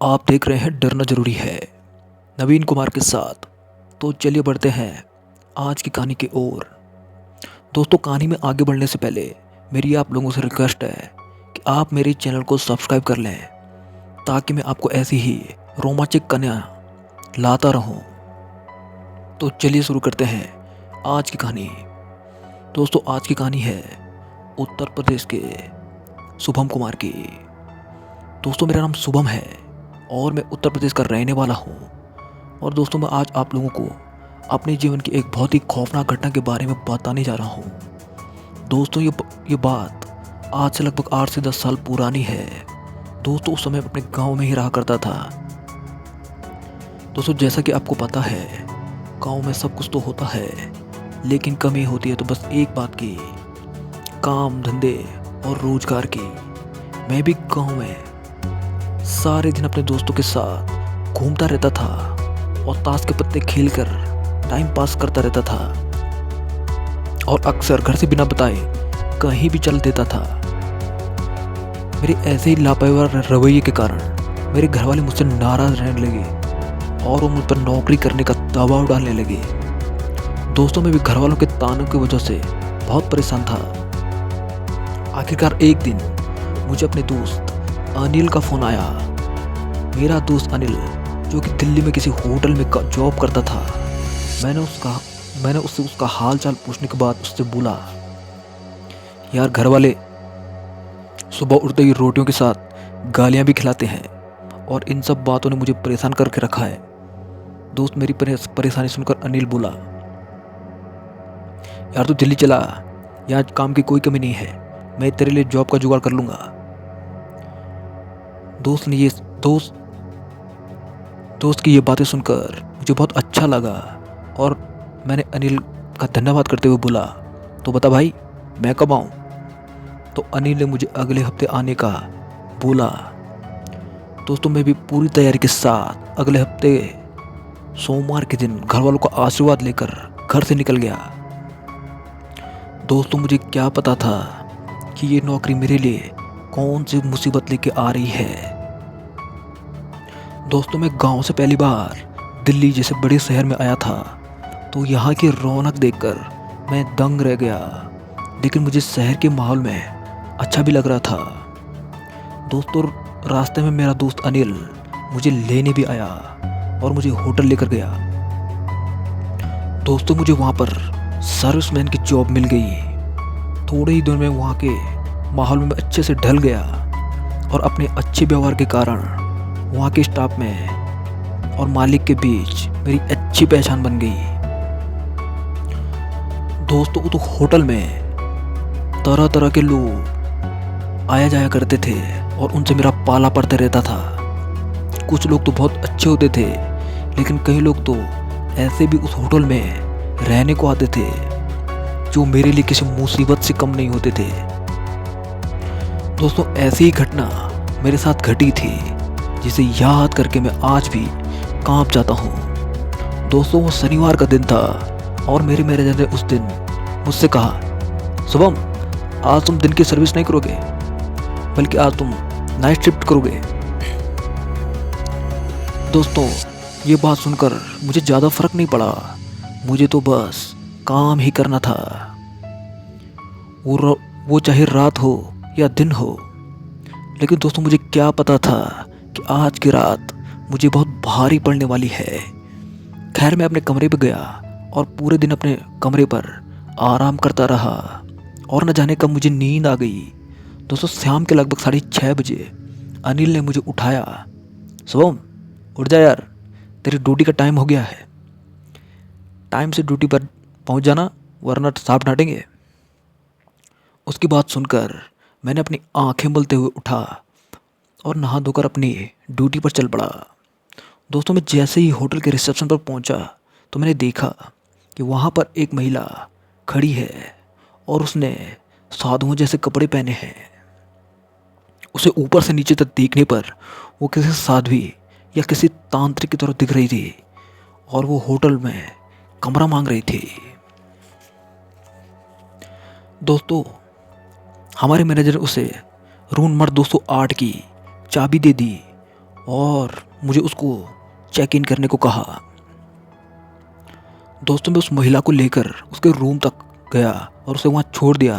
आप देख रहे हैं डरना जरूरी है नवीन कुमार के साथ। तो चलिए बढ़ते हैं आज की कहानी की ओर। दोस्तों, कहानी में आगे बढ़ने से पहले मेरी आप लोगों से रिक्वेस्ट है कि आप मेरे चैनल को सब्सक्राइब कर लें ताकि मैं आपको ऐसी ही रोमांचक कहानियाँ लाता रहूँ। तो चलिए शुरू करते हैं आज की कहानी। दोस्तों, आज की कहानी है उत्तर प्रदेश के शुभम कुमार की। दोस्तों, मेरा नाम शुभम है और मैं उत्तर प्रदेश का रहने वाला हूँ। और दोस्तों, मैं आज आप लोगों को अपने जीवन की एक बहुत ही खौफनाक घटना के बारे में बताने जा रहा हूँ। दोस्तों, ये बात आज से लगभग 8 से 10 साल पुरानी है। दोस्तों, उस समय अपने गांव में ही रहा करता था। दोस्तों, जैसा कि आपको पता है, गांव में सब कुछ तो होता है, लेकिन कमी होती है तो बस एक बात की, काम धंधे और रोजगार की। मैं भी गांव में सारे दिन अपने दोस्तों के साथ घूमता रहता था और ताश के पत्ते खेलकर टाइम पास करता रहता था और अक्सर घर से बिना बताए कहीं भी चल देता था। मेरे ऐसे ही लापरवाह रवैये के कारण मेरे घर वाले मुझसे नाराज रहने लगे और वो मुझ पर नौकरी करने का दबाव डालने लगे। दोस्तों, मैं भी घर वालों के तानों की वजह से बहुत परेशान था। आखिरकार एक दिन मुझे अपने दोस्त अनिल का फ़ोन आया। मेरा दोस्त अनिल, जो कि दिल्ली में किसी होटल में जॉब करता था। मैंने उससे उसका हाल चाल पूछने के बाद उससे बोला, यार, घर वाले सुबह उठते ही रोटियों के साथ गालियां भी खिलाते हैं और इन सब बातों ने मुझे परेशान करके रखा है। दोस्त, मेरी परेशानी सुनकर अनिल बोला, यार, तू दिल्ली चला, यहाँ काम की कोई कमी नहीं है, मैं तेरे लिए जॉब का जुगाड़ कर लूँगा। दोस्त की ये बातें सुनकर मुझे बहुत अच्छा लगा और मैंने अनिल का धन्यवाद करते हुए बोला, तो बता भाई, मैं कब आऊँ? तो अनिल ने मुझे अगले हफ्ते आने का बोला। दोस्तों, मैं भी पूरी तैयारी के साथ अगले हफ्ते सोमवार के दिन घर वालों का आशीर्वाद लेकर घर से निकल गया। दोस्तों, मुझे क्या पता था कि ये नौकरी मेरे लिए कौन सी मुसीबत लेके आ रही है। दोस्तों, मैं गांव से पहली बार दिल्ली जैसे बड़े शहर में आया था, तो यहाँ की रौनक देखकर मैं दंग रह गया। लेकिन मुझे शहर के माहौल में अच्छा भी लग रहा था। दोस्तों, रास्ते में मेरा दोस्त अनिल मुझे लेने भी आया और मुझे होटल लेकर गया। दोस्तों, मुझे वहाँ पर सर्विसमैन की जॉब मिल गई। थोड़े ही दिन में वहाँ के माहौल में अच्छे से ढल गया और अपने अच्छे व्यवहार के कारण वहाँ के स्टाफ में और मालिक के बीच मेरी अच्छी पहचान बन गई। दोस्तों, तो होटल में तरह तरह के लोग आया जाया करते थे और उनसे मेरा पाला पड़ता रहता था। कुछ लोग तो बहुत अच्छे होते थे, लेकिन कई लोग तो ऐसे भी उस होटल में रहने को आते थे जो मेरे लिए किसी मुसीबत से कम नहीं होते थे। दोस्तों, ऐसी ही घटना मेरे साथ घटी थी जिसे याद करके मैं आज भी कांप जाता हूँ। दोस्तों, वो शनिवार का दिन था और मेरे मैनेजर ने उस दिन मुझसे कहा, शुभम, आज तुम दिन की सर्विस नहीं करोगे, बल्कि आज तुम नाइट शिफ्ट करोगे। दोस्तों, ये बात सुनकर मुझे ज़्यादा फर्क नहीं पड़ा। मुझे तो बस काम ही करना था, वो चाहे रात हो या दिन हो। लेकिन दोस्तों, मुझे क्या पता था कि आज की रात मुझे बहुत भारी पड़ने वाली है। खैर, मैं अपने कमरे पर गया और पूरे दिन अपने कमरे पर आराम करता रहा और न जाने कब मुझे नींद आ गई। दोस्तों, शाम के लगभग 6:30 बजे अनिल ने मुझे उठाया। शुभम, उठ जा यार, तेरी ड्यूटी का टाइम हो गया है, टाइम से ड्यूटी पर पहुंच जाना, वरना सांप डांटेंगे। उसकी बात सुनकर मैंने अपनी आंखें मलते हुए उठा और नहा धोकर अपनी ड्यूटी पर चल पड़ा। दोस्तों, मैं जैसे ही होटल के रिसेप्शन पर पहुंचा तो मैंने देखा कि वहां पर एक महिला खड़ी है और उसने साधुओं जैसे कपड़े पहने हैं। उसे ऊपर से नीचे तक देखने पर वो किसी साध्वी या किसी तांत्रिक की तरह दिख रही थी और वो होटल में कमरा मांग रही थी। दोस्तों, हमारे मैनेजर उसे रूम नंबर 208 की चाबी दे दी और मुझे उसको चेक इन करने को कहा। दोस्तों मैं उस महिला को लेकर उसके रूम तक गया और उसे वहाँ छोड़ दिया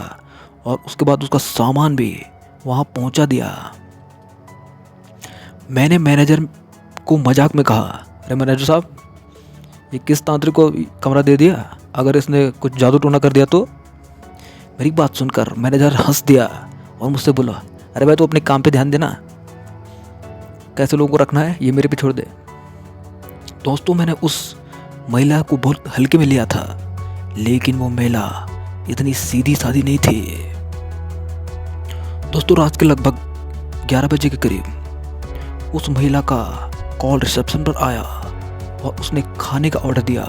और उसके बाद उसका सामान भी वहाँ पहुँचा दिया। मैंने मैनेजर को मजाक में कहा, अरे मैनेजर साहब, ये किस तांत्रिक को कमरा दे दिया? अगर इसने कुछ जादू टोना कर दिया तो? मेरी बात सुनकर मैनेजर हंस दिया और मुझसे बोला, अरे भाई, तो अपने काम पे ध्यान देना, कैसे लोगों को रखना है ये मेरे पे छोड़ दे। दोस्तों मैंने उस महिला को बहुत हल्के में लिया था, लेकिन वो महिला इतनी सीधी सादी नहीं थी। दोस्तों रात के लगभग 11 बजे के करीब उस महिला का कॉल रिसेप्शन पर आया और उसने खाने का ऑर्डर दिया।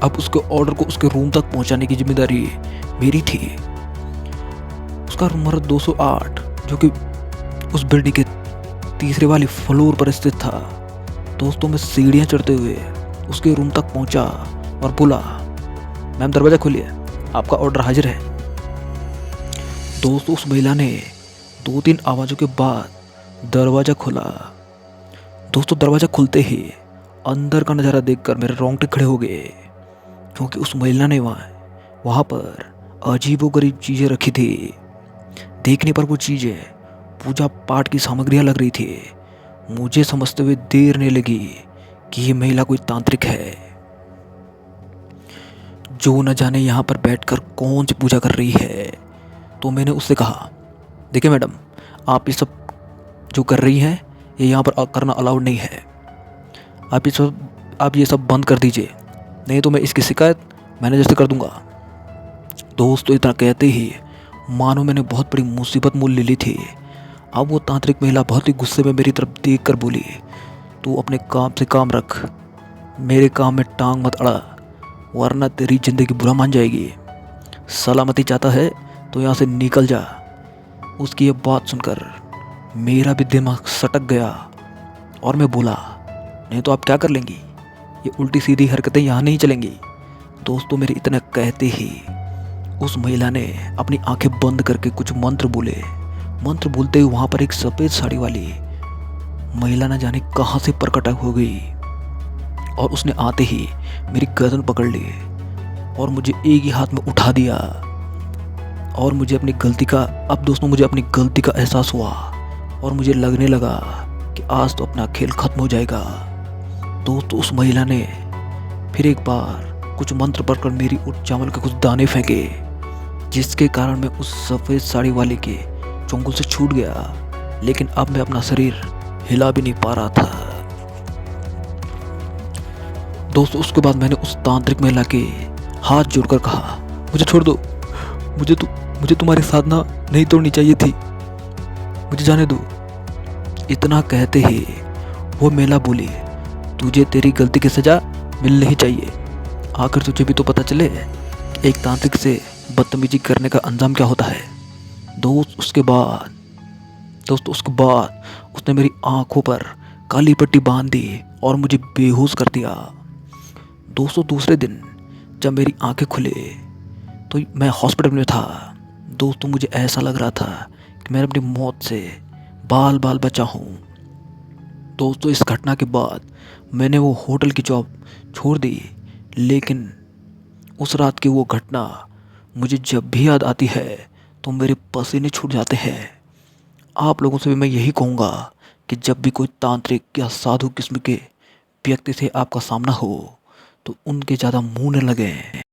अब उसके ऑर्डर को उसके रूम तक पहुंचाने की जिम्मेदारी मेरी थी। उसका रूम नंबर 208 जो कि उस बिल्डिंग के तीसरे वाली फ्लोर पर स्थित था। दोस्तों मैं सीढ़ियाँ चढ़ते हुए उसके रूम तक पहुंचा और बोला, मैम दरवाज़ा खोलिए, आपका ऑर्डर हाजिर है। दोस्तों उस महिला ने 2-3 आवाज़ों के बाद दरवाज़ा खोला। दोस्तों दरवाज़ा खुलते ही अंदर का नज़ारा देखकर मेरे रोंगटे खड़े हो गए, क्योंकि उस महिला ने वहाँ पर अजीबोगरीब चीज़ें रखी थी। देखने पर वो चीज़ें पूजा पाठ की सामग्रियाँ लग रही थी। मुझे समझते हुए देर नहीं लगी कि ये महिला कोई तांत्रिक है, जो न जाने यहाँ पर बैठकर कौन सी पूजा कर रही है। तो मैंने उससे कहा, देखिए मैडम, आप ये सब जो कर रही हैं ये यहाँ पर करना अलाउड नहीं है। आप ये सब बंद कर दीजिए, नहीं तो मैं इसकी शिकायत मैनेजर से कर दूंगा। दोस्तों इतना कहते ही मानो मैंने बहुत बड़ी मुसीबत मोल ले ली थी। अब वो तांत्रिक महिला बहुत ही गुस्से में मेरी तरफ देख कर बोली, तू अपने काम से काम रख, मेरे काम में टांग मत अड़ा, वरना तेरी ज़िंदगी बुरा मान जाएगी। सलामती चाहता है तो यहाँ से निकल जा। उसकी ये बात सुनकर मेरा भी दिमाग सटक गया और मैं बोला, नहीं तो आप क्या कर लेंगी? ये उल्टी सीधी हरकतें यहाँ नहीं चलेंगी। दोस्तों मेरे इतना कहते ही उस महिला ने अपनी आंखें बंद करके कुछ मंत्र बोले। मंत्र बोलते ही वहाँ पर एक सफ़ेद साड़ी वाली महिला न जाने कहाँ से प्रकट हो गई और उसने आते ही मेरी गर्दन पकड़ ली और मुझे एक ही हाथ में उठा दिया। और मुझे अपनी गलती का एहसास हुआ और मुझे लगने लगा कि आज तो अपना खेल खत्म हो जाएगा। दोस्तों उस महिला ने फिर एक बार कुछ मंत्र पढ़कर मेरी उठ चावल के कुछ दाने फेंके, जिसके कारण मैं उस सफ़ेद साड़ी वाले के चंगुल से छूट गया, लेकिन अब मैं अपना शरीर हिला भी नहीं पा रहा था। दोस्तों उसके बाद मैंने उस तांत्रिक महिला के हाथ जोड़कर कहा, मुझे छोड़ दो, मुझे तुम्हारी साधना नहीं तोड़नी चाहिए थी, मुझे जाने दो। इतना कहते ही वो महिला बोली, तुझे तेरी गलती की सजा मिलनी ही चाहिए। आखिर तुझे भी तो पता चले कि एक तांत्रिक से बदतमीजी करने का अंजाम क्या होता है। दोस्तों उसके बाद उसने मेरी आंखों पर काली पट्टी बांध दी और मुझे बेहोश कर दिया। दोस्तों दूसरे दिन जब मेरी आंखें खुले तो मैं हॉस्पिटल में था। दोस्तों मुझे ऐसा लग रहा था कि मैं अपनी मौत से बाल बचा हूँ। दोस्तों इस घटना के बाद मैंने वो होटल की जॉब छोड़ दी, लेकिन उस रात की वो घटना मुझे जब भी याद आती है तो मेरे पसीने छूट जाते हैं। आप लोगों से भी मैं यही कहूँगा कि जब भी कोई तांत्रिक या साधु किस्म के व्यक्ति से आपका सामना हो तो उनके ज़्यादा मुँह न लगें।